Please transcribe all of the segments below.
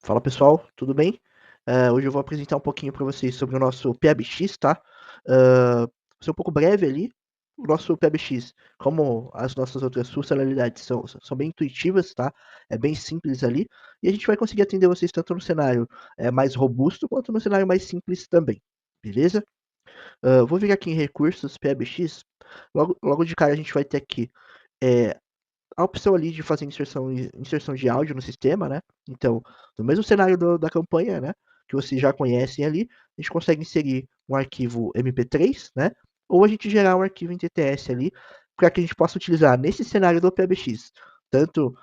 Fala pessoal, tudo bem? Hoje eu vou apresentar um pouquinho para vocês sobre o nosso PABX, tá? Vou ser um pouco breve ali. O nosso PABX, como as nossas outras funcionalidades são bem intuitivas, tá? É bem simples ali. E a gente vai conseguir atender vocês tanto no cenário mais robusto quanto no cenário mais simples também. Beleza? Vou vir aqui em recursos PABX. Logo de cara a gente vai ter aqui é, a opção ali de fazer inserção de áudio no sistema, né? Então, no mesmo cenário da campanha, né? Que vocês já conhecem ali, a gente consegue inserir um arquivo MP3, né? Ou a gente gerar um arquivo em TTS ali, para que a gente possa utilizar nesse cenário do PBX, tanto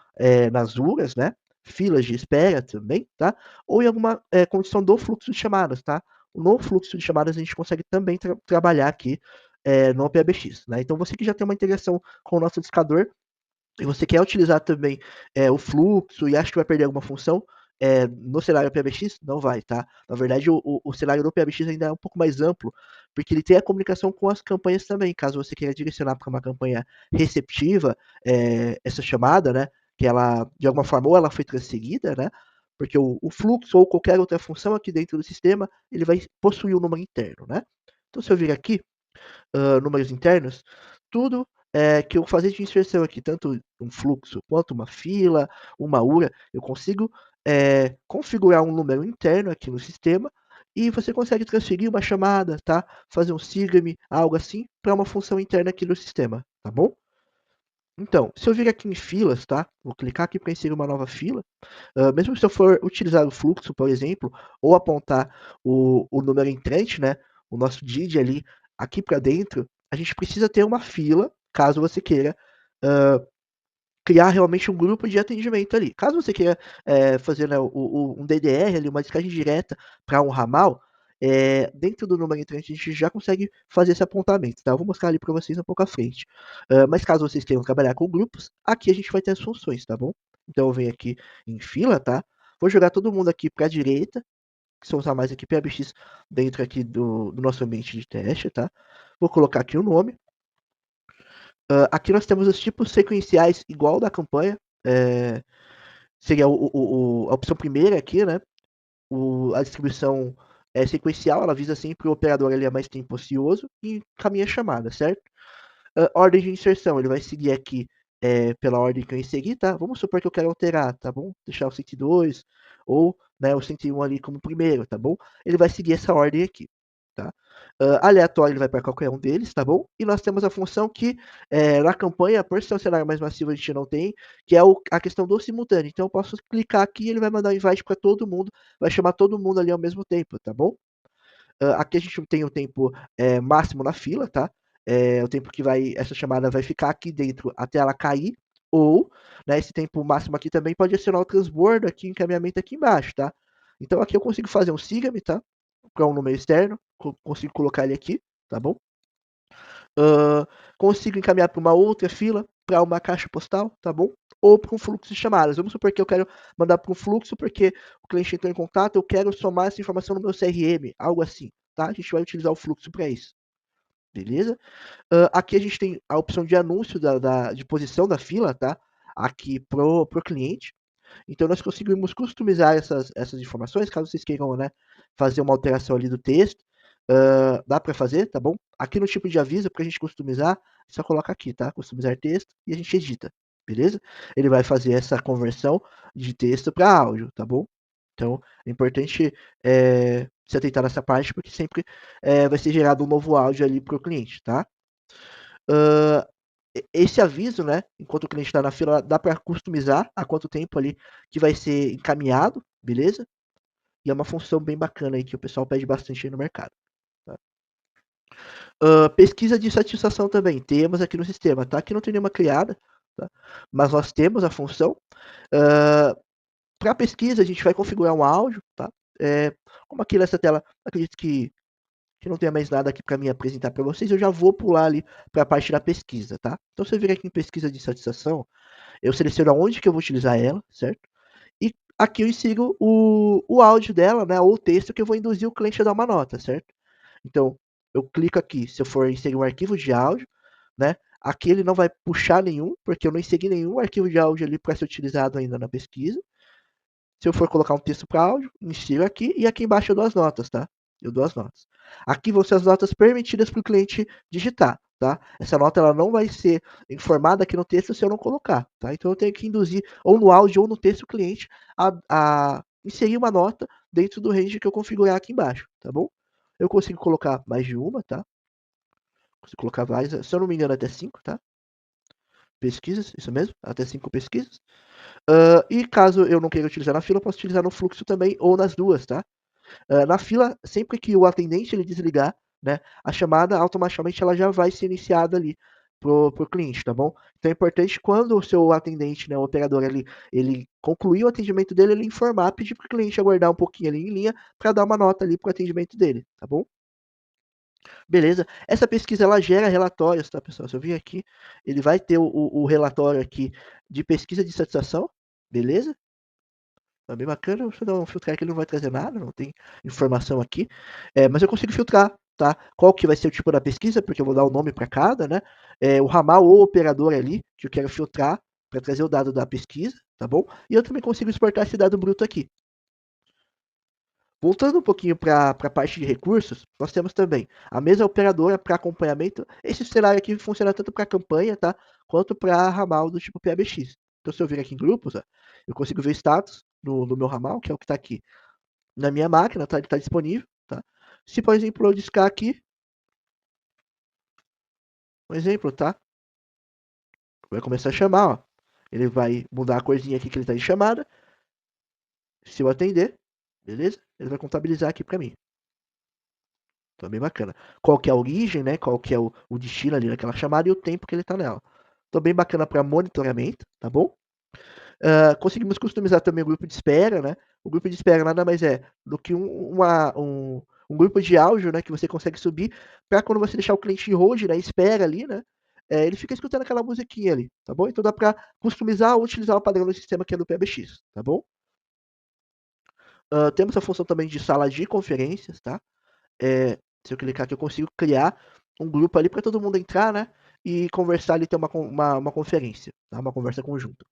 nas URAs, né? Filas de espera também, tá? Ou em alguma condição do fluxo de chamadas, tá? No fluxo de chamadas a gente consegue também trabalhar aqui no PBX, né? Então você que já tem uma integração com o nosso discador, e você quer utilizar também o fluxo e acha que vai perder alguma função, no cenário PBX, não vai, tá? Na verdade, o cenário do PBX ainda é um pouco mais amplo, porque ele tem a comunicação com as campanhas também, caso você queira direcionar para uma campanha receptiva, essa chamada, né? Que ela, de alguma forma, ou ela foi transferida, né? Porque o fluxo ou qualquer outra função aqui dentro do sistema, ele vai possuir um número interno, né? Então, se eu vir aqui, números internos, tudo que eu fazer de inserção aqui, tanto um fluxo quanto uma fila, uma URA, eu consigo configurar um número interno aqui no sistema e você consegue transferir uma chamada, tá? Fazer um sigame, algo assim, para uma função interna aqui no sistema, tá bom? Então, se eu vir aqui em filas, tá? Vou clicar aqui para inserir uma nova fila. Mesmo se eu for utilizar o fluxo, por exemplo, ou apontar o número entrante, né? O nosso DID ali aqui para dentro, a gente precisa ter uma fila, caso você queira criar realmente um grupo de atendimento ali. Caso você queira fazer, né, um DDR ali, uma descagem direta para um ramal, dentro do número entrante a gente já consegue fazer esse apontamento, tá? Eu vou mostrar ali para vocês um pouco à frente. Mas caso vocês queiram trabalhar com grupos, aqui a gente vai ter as funções, tá bom? Então eu venho aqui em fila, tá? Vou jogar todo mundo aqui para a direita, que são os ramais aqui PBX dentro aqui do nosso ambiente de teste, tá? Vou colocar aqui o nome. Aqui nós temos os tipos sequenciais igual da campanha. É, seria a opção primeira aqui, né? A distribuição sequencial, ela visa sempre o operador ali é mais tempo ocioso e caminha a chamada, certo? Ordem de inserção, ele vai seguir aqui pela ordem que eu inseri, tá? Vamos supor que eu quero alterar, tá bom? Deixar o 102 ou né, o 101 ali como primeiro, tá bom? Ele vai seguir essa ordem aqui, tá? Aleatório ele vai para qualquer um deles, tá bom? E nós temos a função que na campanha, por ser um cenário mais massivo, a gente não tem, que é a questão do simultâneo. Então eu posso clicar aqui e ele vai mandar um invite para todo mundo, vai chamar todo mundo ali ao mesmo tempo, tá bom? Aqui a gente tem o tempo máximo na fila, tá? O tempo que essa chamada vai ficar aqui dentro até ela cair, ou né, esse tempo máximo aqui também pode acionar o transbordo aqui, encaminhamento aqui embaixo, tá? Então aqui eu consigo fazer um sigame, tá? Para um número externo, consigo colocar ele aqui, tá bom? Consigo encaminhar para uma outra fila, para uma caixa postal, tá bom? Ou para um fluxo de chamadas. Vamos supor que eu quero mandar para um fluxo porque o cliente entrou em contato, eu quero somar essa informação no meu CRM, algo assim, tá? A gente vai utilizar o fluxo para isso, beleza? Aqui a gente tem a opção de anúncio de posição da fila, tá? Aqui pro cliente. Então nós conseguimos customizar essas informações, caso vocês queiram, né, fazer uma alteração ali do texto, dá para fazer, tá bom? Aqui no tipo de aviso, para a gente customizar, só coloca aqui, tá? Customizar texto e a gente edita, beleza? Ele vai fazer essa conversão de texto para áudio, tá bom? Então é importante se atentar nessa parte, porque sempre vai ser gerado um novo áudio ali para o cliente, tá? Uh, esse aviso, né, enquanto o cliente está na fila, dá para customizar a quanto tempo ali que vai ser encaminhado, beleza? E é uma função bem bacana aí que o pessoal pede bastante aí no mercado. Tá? Pesquisa de satisfação também, temos aqui no sistema, tá? Aqui não tem nenhuma criada, tá? Mas nós temos a função. Para pesquisa, a gente vai configurar um áudio, tá? Como aqui nessa tela, acredito que não tenha mais nada aqui para mim apresentar para vocês, eu já vou pular ali para a parte da pesquisa, tá? Então, se eu vir aqui em pesquisa de satisfação, eu seleciono aonde que eu vou utilizar ela, certo? E aqui eu insiro o áudio dela, né? Ou o texto que eu vou induzir o cliente a dar uma nota, certo? Então, eu clico aqui, se eu for inserir um arquivo de áudio, né? Aqui ele não vai puxar nenhum, porque eu não inseri nenhum arquivo de áudio ali para ser utilizado ainda na pesquisa. Se eu for colocar um texto para áudio, insiro aqui e aqui embaixo eu dou as notas, tá? Eu dou as notas. Aqui vão ser as notas permitidas para o cliente digitar, tá? Essa nota ela não vai ser informada aqui no texto se eu não colocar, tá? Então eu tenho que induzir ou no áudio ou no texto o cliente a inserir uma nota dentro do range que eu configurar aqui embaixo, tá bom? Eu consigo colocar mais de uma, tá? Consigo colocar várias, se eu não me engano, até 5, tá? Pesquisas, isso mesmo, até 5 pesquisas. E caso eu não queira utilizar na fila, eu posso utilizar no fluxo também ou nas duas, tá? Na fila, sempre que o atendente ele desligar, né, a chamada automaticamente ela já vai ser iniciada ali pro cliente, tá bom? Então é importante quando o seu atendente, né, o operador ele concluir o atendimento dele, ele informar, pedir para o cliente aguardar um pouquinho ali em linha para dar uma nota ali pro atendimento dele, tá bom? Beleza. Essa pesquisa ela gera relatórios, tá, pessoal? Se eu vir aqui, ele vai ter o relatório aqui de pesquisa de satisfação, beleza? Tá bem bacana. Deixa eu dar um filtrar aqui, ele não vai trazer nada, não tem informação aqui. Mas eu consigo filtrar, tá? Qual que vai ser o tipo da pesquisa, porque eu vou dar o nome para cada, né? O ramal ou operador ali, que eu quero filtrar para trazer o dado da pesquisa, tá bom? E eu também consigo exportar esse dado bruto aqui. Voltando um pouquinho para a parte de recursos, nós temos também a mesa operadora para acompanhamento. Esse cenário aqui funciona tanto para campanha, tá? Quanto para ramal do tipo PABX. Então, se eu vir aqui em grupos, ó, eu consigo ver status no meu ramal, que é o que está aqui na minha máquina, tá? Ele está disponível, tá? Se, por exemplo, eu discar aqui, um exemplo, tá? Vai começar a chamar, ó. Ele vai mudar a corzinha aqui que ele está em chamada. Se eu atender, beleza? Ele vai contabilizar aqui para mim. Então é bem bacana. Qual que é a origem, né? Qual que é o destino ali naquela chamada e o tempo que ele está nela. Então bem bacana para monitoramento, tá bom? Conseguimos customizar também o grupo de espera, né? O grupo de espera nada mais é do que um grupo de áudio, né? Que você consegue subir para quando você deixar o cliente em hold, né? Espera ali, né? Ele fica escutando aquela musiquinha ali, tá bom? Então dá para customizar ou utilizar o padrão do sistema que é do PBX, tá bom? Temos a função também de sala de conferências, tá? Se eu clicar aqui, eu consigo criar um grupo ali para todo mundo entrar, né? E conversar ali, ter uma conferência, tá? Uma conversa conjunta.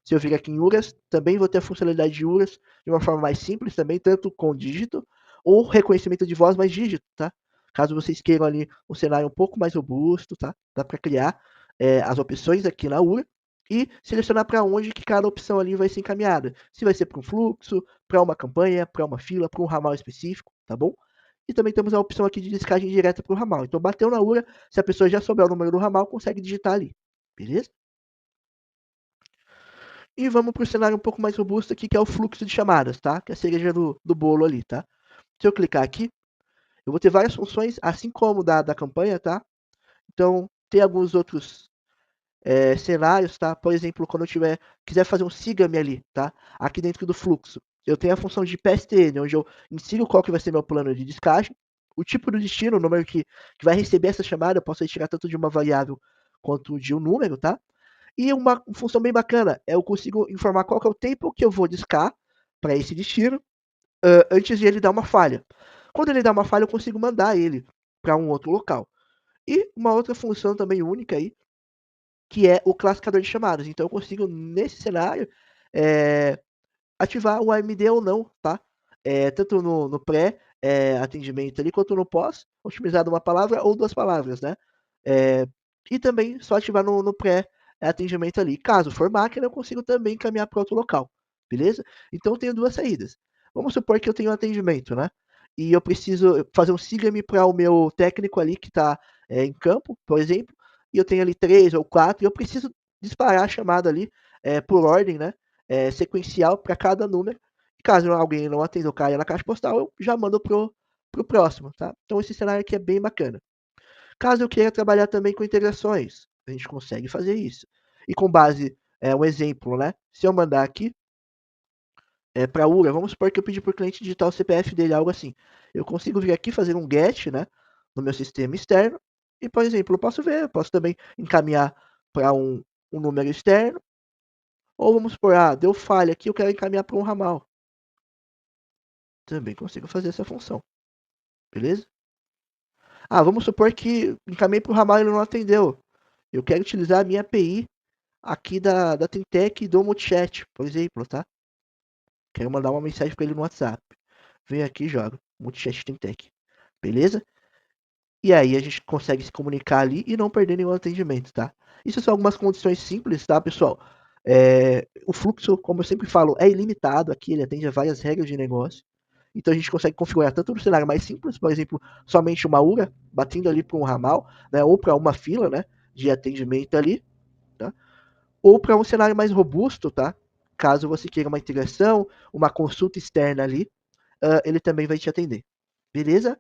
Se eu vir aqui em URAS, também vou ter a funcionalidade de URAS de uma forma mais simples também, tanto com dígito ou reconhecimento de voz mais dígito, tá? Caso vocês queiram ali um cenário um pouco mais robusto, tá? Dá para criar as opções aqui na URA e selecionar para onde que cada opção ali vai ser encaminhada. Se vai ser para um fluxo, para uma campanha, para uma fila, para um ramal específico, tá bom? E também temos a opção aqui de descagem direta para o ramal. Então, bateu na URA, se a pessoa já souber o número do ramal, consegue digitar ali, beleza? E vamos para o cenário um pouco mais robusto aqui, que é o fluxo de chamadas, tá? Que é a cereja do bolo ali, tá? Se eu clicar aqui, eu vou ter várias funções, assim como da campanha, tá? Então, tem alguns outros cenários, tá? Por exemplo, quando eu quiser fazer um siga-me ali, tá? Aqui dentro do fluxo, eu tenho a função de PSTN, onde eu insiro qual que vai ser meu plano de descagem, o tipo do destino, o número que vai receber essa chamada, eu posso retirar tanto de uma variável quanto de um número, tá? E uma função bem bacana, eu consigo informar qual que é o tempo que eu vou discar para esse destino, antes de ele dar uma falha. Quando ele dá uma falha, eu consigo mandar ele para um outro local. E uma outra função também única aí, que é o classificador de chamadas. Então eu consigo, nesse cenário, é, ativar o AMD ou não, tá? Tanto no pré atendimento ali, quanto no pós, otimizado uma palavra ou duas palavras, né? É, e também só ativar no pré atendimento ali. Caso for máquina, eu consigo também encaminhar para outro local, beleza? Então eu tenho duas saídas. Vamos supor que eu tenho um atendimento, né? E eu preciso fazer um siga-me para o meu técnico ali que está em campo, por exemplo, e eu tenho ali três ou quatro, e eu preciso disparar a chamada ali por ordem, né? Sequencial para cada número. E caso alguém não atenda ou caia na caixa postal, eu já mando pro próximo, tá? Então esse cenário aqui é bem bacana. Caso eu queira trabalhar também com integrações, a gente consegue fazer isso. E com base, um exemplo, né? Se eu mandar aqui para a URA, vamos supor que eu pedi para o cliente digitar o CPF dele, algo assim. Eu consigo vir aqui fazer um GET, né? No meu sistema externo. E, por exemplo, eu posso ver, eu posso também encaminhar para um número externo. Ou vamos supor, deu falha aqui, eu quero encaminhar para um ramal. Também consigo fazer essa função, beleza? Vamos supor que encaminhei para o ramal e ele não atendeu. Eu quero utilizar a minha API aqui da Tintec e do Multichat, por exemplo, tá? quero mandar uma mensagem para ele no WhatsApp. Vem aqui e joga. Multichat tem tech. Beleza? E aí a gente consegue se comunicar ali e não perder nenhum atendimento, tá? Isso são algumas condições simples, tá, pessoal? O fluxo, como eu sempre falo, é ilimitado aqui, ele atende a várias regras de negócio. Então a gente consegue configurar tanto no cenário mais simples, por exemplo, somente uma URA, batendo ali para um ramal, né, ou para uma fila, né, de atendimento ali, tá? Ou para um cenário mais robusto, tá? Caso você queira uma integração, uma consulta externa ali, ele também vai te atender. Beleza?